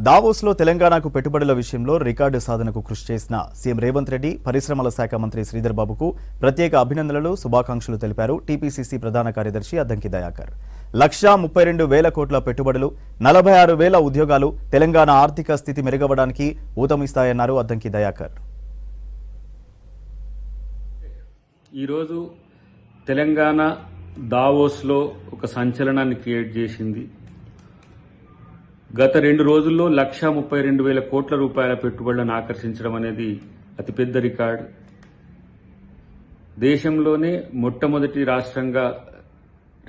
దావోస్లో తెలంగాణకు పెట్టుబడుల విషయంలో రికార్డు సాధనకు కృషి చేసిన సీఎం రేవంత్ రెడ్డి పరిశ్రమల శాఖ మంత్రి శ్రీధర్ బాబుకు ప్రత్యేక అభినందనలు శుభాకాంక్షలు తెలిపారు టీపీసీసీ ప్రధాన కార్యదర్శి అద్దంకి దయాకర్. 1,32,000 కోట్ల పెట్టుబడులు, 46,000 ఉద్యోగాలు తెలంగాణ ఆర్థిక స్థితి మెరుగవడానికి ఊతమిస్తాయన్నారు అద్దంకి దయాకర్. ఈరోజు తెలంగాణ దావోస్లో ఒక సంచలనాన్ని క్రియేట్ చేసింది. గత 2 రోజుల్లో 1,32,000 కోట్ల రూపాయల పెట్టుబడులను ఆకర్షించడం అనేది అతిపెద్ద రికార్డు. దేశంలోనే మొట్టమొదటి రాష్ట్రంగా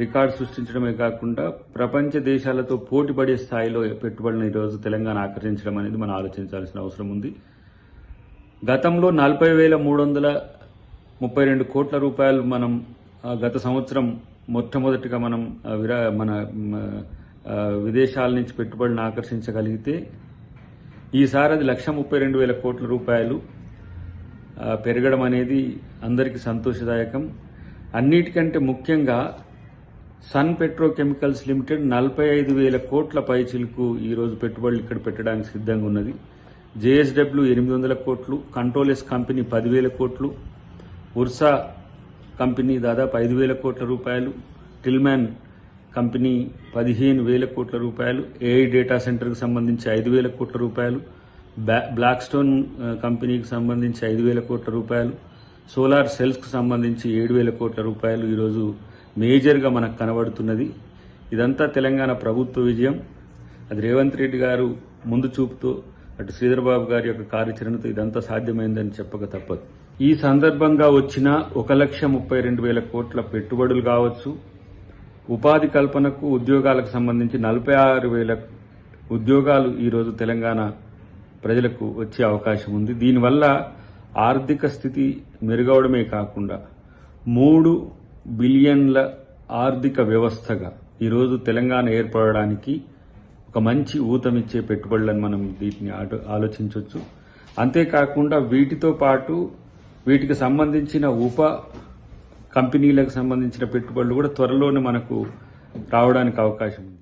రికార్డు సృష్టించడమే కాకుండా ప్రపంచ దేశాలతో పోటీపడే స్థాయిలో పెట్టుబడులను ఈరోజు తెలంగాణ ఆకర్షించడం అనేది మనం ఆలోచించాల్సిన అవసరం ఉంది. గతంలో 40,332 కోట్ల రూపాయలు మనం గత సంవత్సరం మొట్టమొదటిగా మనం విదేశాల నుంచి పెట్టుబడులను ఆకర్షించగలిగితే ఈసారి అది 1,32,000 కోట్ల రూపాయలు పెరగడం అనేది అందరికీ సంతోషదాయకం. అన్నిటికంటే ముఖ్యంగా సన్ పెట్రోకెమికల్స్ లిమిటెడ్ 45,000 కోట్ల పైచిలకు ఈరోజు పెట్టుబడులు ఇక్కడ పెట్టడానికి సిద్ధంగా ఉన్నది. జేఎస్డబ్ల్యూ 800 కోట్లు, కంట్రోలెస్ కంపెనీ 10,000 కోట్లు, ఉర్సా కంపెనీ దాదాపు 5,000 కోట్ల రూపాయలు, టిల్మ్యాన్ కంపెనీ 15,000 కోట్ల రూపాయలు, ఏఐ డేటా సెంటర్కి సంబంధించి 5,000 కోట్ల రూపాయలు, బ్లాక్ స్టోన్ కంపెనీకి సంబంధించి 5,000 కోట్ల రూపాయలు, సోలార్ సెల్స్కు సంబంధించి 7,000 కోట్ల రూపాయలు ఈరోజు మేజర్గా మనకు కనబడుతున్నది. ఇదంతా తెలంగాణ ప్రభుత్వ విజయం. అది రేవంత్ రెడ్డి గారు ముందు చూపుతో అటు శ్రీధర్ బాబు గారి యొక్క కార్యాచరణతో ఇదంతా సాధ్యమైందని చెప్పక తప్పదు. ఈ సందర్భంగా వచ్చిన 1,32,000 కోట్ల పెట్టుబడులు కావచ్చు, ఉపాధి కల్పనకు ఉద్యోగాలకు సంబంధించి 46,000 ఉద్యోగాలు ఈరోజు తెలంగాణ ప్రజలకు వచ్చే అవకాశం ఉంది. దీనివల్ల ఆర్థిక స్థితి మెరుగవడమే కాకుండా 3 బిలియన్ల ఆర్థిక వ్యవస్థగా ఈరోజు తెలంగాణ ఏర్పడడానికి ఒక మంచి ఊతమిచ్చే పెట్టుబడులను మనం వీటిని ఆలోచించవచ్చు. అంతేకాకుండా వీటితో పాటు వీటికి సంబంధించిన కంపెనీలకు సంబంధించిన పెట్టుబడులు కూడా త్వరలోనే మనకు రావడానికి అవకాశం ఉంది.